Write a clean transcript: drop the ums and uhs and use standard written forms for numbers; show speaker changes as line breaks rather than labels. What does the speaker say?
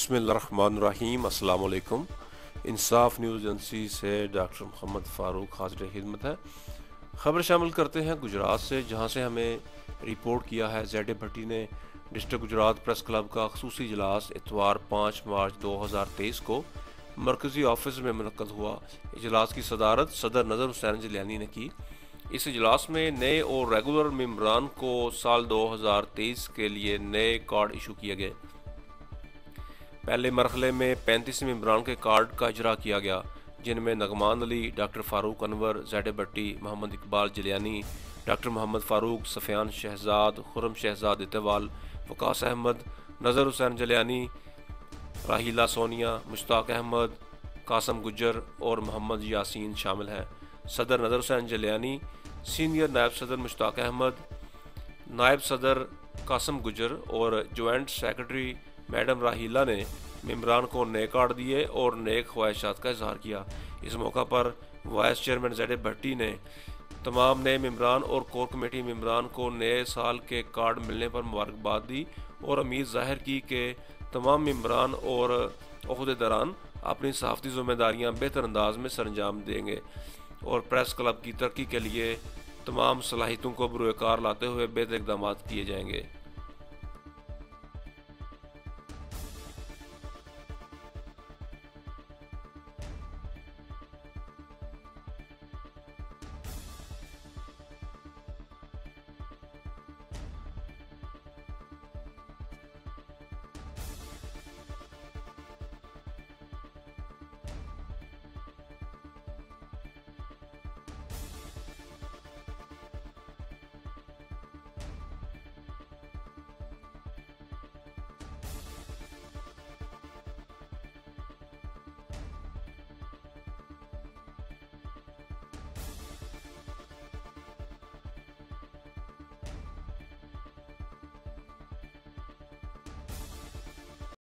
बिस्मिल्लाहिर्रहमानिर्रहीम। अस्सलाम वालेकुम। इंसाफ न्यूज़ एजेंसी से डॉक्टर मोहम्मद फ़ारूक हाज़िर खिदमत है। ख़बर शामिल करते हैं गुजरात से, जहां से हमें रिपोर्ट किया है ज़ेड भट्टी ने डिस्ट्रिक्ट गुजरात प्रेस क्लब का ख़ुसूसी इजलास इतवार 5 मार्च 2023 को मरकज़ी ऑफिस में मुनक़्क़द हुआ। इजलास की सदारत सदर नज़र हुसैन जलियानी ने की। इस इजलास में नए और रेगुलर मेम्बरान को साल 2023 के लिए नए कार्ड इशू किए गए। पहले मरहले में 35 मेम्बरान के कार्ड का इजरा किया गया, जिनमें नगमान अली, डॉक्टर फ़ारूक अनवर, ज़ेड भट्टी, मोहम्मद इकबाल जलियानी, डॉक्टर मोहम्मद फ़ारूक, सफ़ियान शहजाद, खुर्रम शहजाद इतवाल, वकास अहमद, नज़र हुसैन जलियानी, राहीला सोनिया, मुश्ताक अहमद, कासम गुज्जर और मोहम्मद यासीन शामिल हैं। सदर नज़र हुसैन जलियानी, सीनियर नायब सदर मुश्ताक अहमद, नायब सदर कासम गुज्जर और जॉइंट सेक्रेटरी मैडम राहीला ने मेम्बरान को नए कार्ड दिए और नए ख्वाहिशात का इजहार किया। इस मौका पर वाइस चेयरमैन ज़ेड भट्टी ने तमाम नए मेम्बरान और कोर कमेटी मेम्बरान को नए साल के कार्ड मिलने पर मुबारकबाद दी और उम्मीद जाहिर की कि तमाम मेम्बरान और ओहदेदारान अपनी सहाफ़ती ज़िम्मेदारियाँ बेहतर अंदाज में सरअंजाम देंगे और प्रेस क्लब की तरक्की के लिए तमाम सलाहियतों को बुरुकार लाते हुए बेहतर इक़दाम किए जाएंगे।